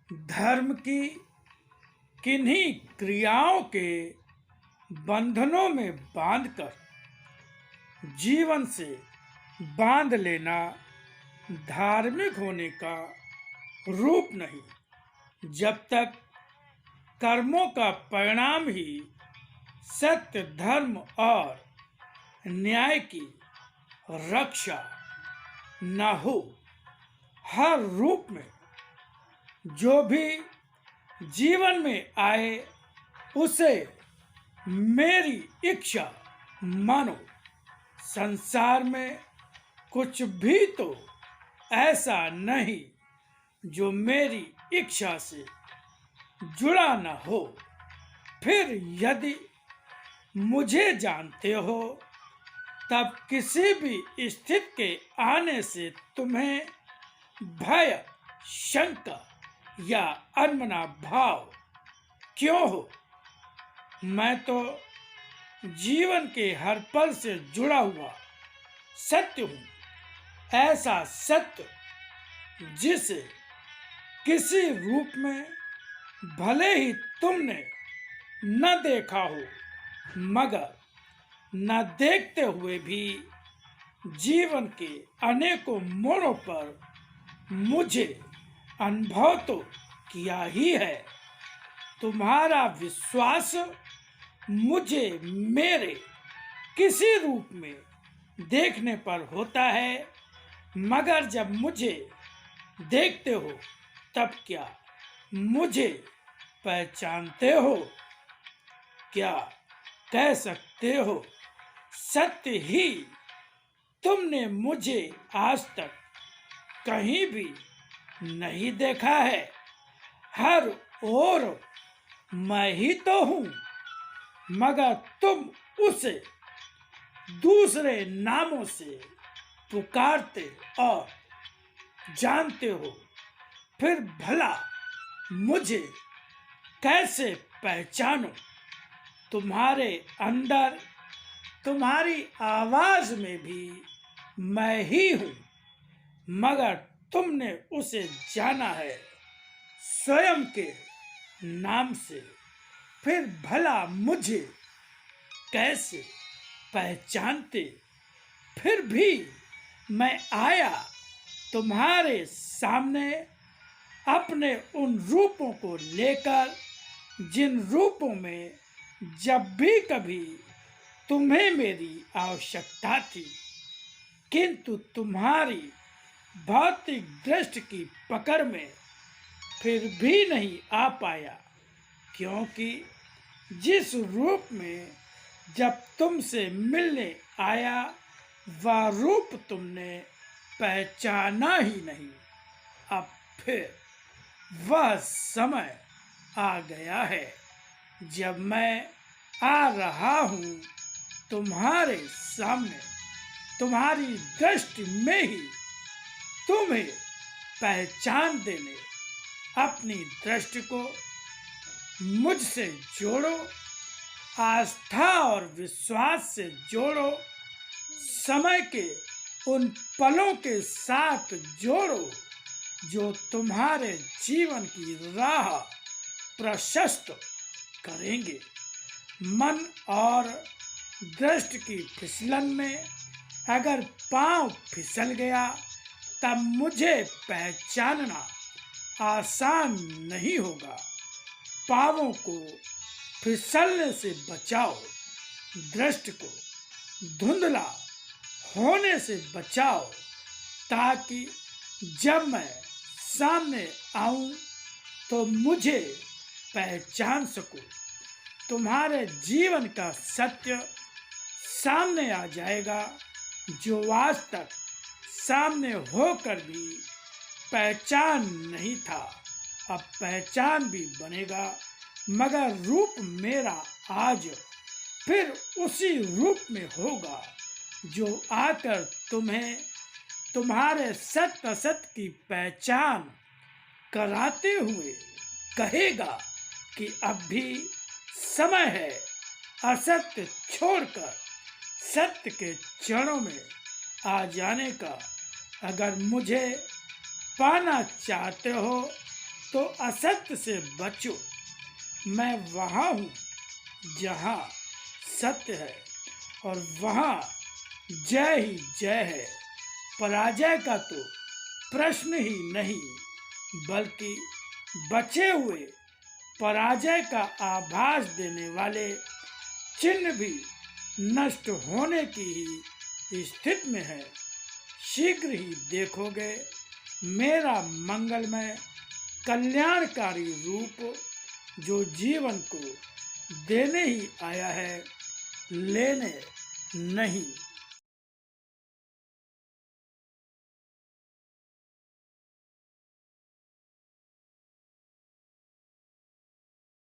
धर्म की किन्हीं क्रियाओं के बंधनों में बांधकर जीवन से बांध लेना धार्मिक होने का रूप नहीं। जब तक कर्मों का परिणाम ही सत्य, धर्म और न्याय की रक्षा न हो, हर रूप में जो भी जीवन में आए उसे मेरी इच्छा मानो। संसार में कुछ भी तो ऐसा नहीं जो मेरी इच्छा से जुड़ा न हो। फिर यदि मुझे जानते हो तब किसी भी स्थिति के आने से तुम्हें भय, शंका या अनमना भाव क्यों हो? मैं तो जीवन के हर पल से जुड़ा हुआ सत्य हूँ, ऐसा सत्य जिसे किसी रूप में भले ही तुमने न देखा हो, मगर न देखते हुए भी जीवन के अनेकों मोड़ों पर मुझे अनुभव तो किया ही है। तुम्हारा विश्वास मुझे मेरे किसी रूप में देखने पर होता है, मगर जब मुझे देखते हो तब क्या मुझे पहचानते हो? क्या कह सकते हो सत्य ही तुमने मुझे आज तक कहीं भी नहीं देखा है? हर ओर मैं ही तो हूँ, मगर तुम उसे दूसरे नामों से पुकारते और जानते हो। फिर भला मुझे कैसे पहचानो? तुम्हारे अंदर, तुम्हारी आवाज में भी मैं ही हूँ, मगर तुमने उसे जाना है स्वयं के नाम से। फिर भला मुझे कैसे पहचानते? फिर भी मैं आया तुम्हारे सामने अपने उन रूपों को लेकर जिन रूपों में जब भी कभी तुम्हें मेरी आवश्यकता थी, किंतु तुम्हारी भौतिक दृष्टि की पकड़ में फिर भी नहीं आ पाया, क्योंकि जिस रूप में जब तुमसे मिलने आया वह रूप तुमने पहचाना ही नहीं। अब फिर वह समय आ गया है जब मैं आ रहा हूँ तुम्हारे सामने, तुम्हारी दृष्टि में ही तुम्हें पहचान देने। अपनी दृष्टि को मुझसे जोड़ो, आस्था और विश्वास से जोड़ो, समय के उन पलों के साथ जोड़ो जो तुम्हारे जीवन की राह प्रशस्त करेंगे। मन और दृष्टि की फिसलन में अगर पांव फिसल गया तब मुझे पहचानना आसान नहीं होगा। पांवों को फिसलने से बचाओ, दृष्टि को धुंधला होने से बचाओ, ताकि जब मैं सामने आऊं तो मुझे पहचान सकूं। तुम्हारे जीवन का सत्य सामने आ जाएगा जो आज तक सामने होकर भी पहचान नहीं था। अब पहचान भी बनेगा, मगर रूप मेरा आज फिर उसी रूप में होगा जो आकर तुम्हें तुम्हारे सत्य असत्य की पहचान कराते हुए कहेगा कि अब भी समय है असत्य छोड़कर सत्य के चरणों में आ जाने का। अगर मुझे पाना चाहते हो तो असत्य से बचो। मैं वहाँ हूँ जहाँ सत्य है और वहाँ जय ही जय है। पराजय का तो प्रश्न ही नहीं, बल्कि बचे हुए पराजय का आभास देने वाले चिन्ह भी नष्ट होने की ही स्थिति में है। शीघ्र ही देखोगे मेरा मंगलमय कल्याणकारी रूप, जो जीवन को देने ही आया है, लेने नहीं।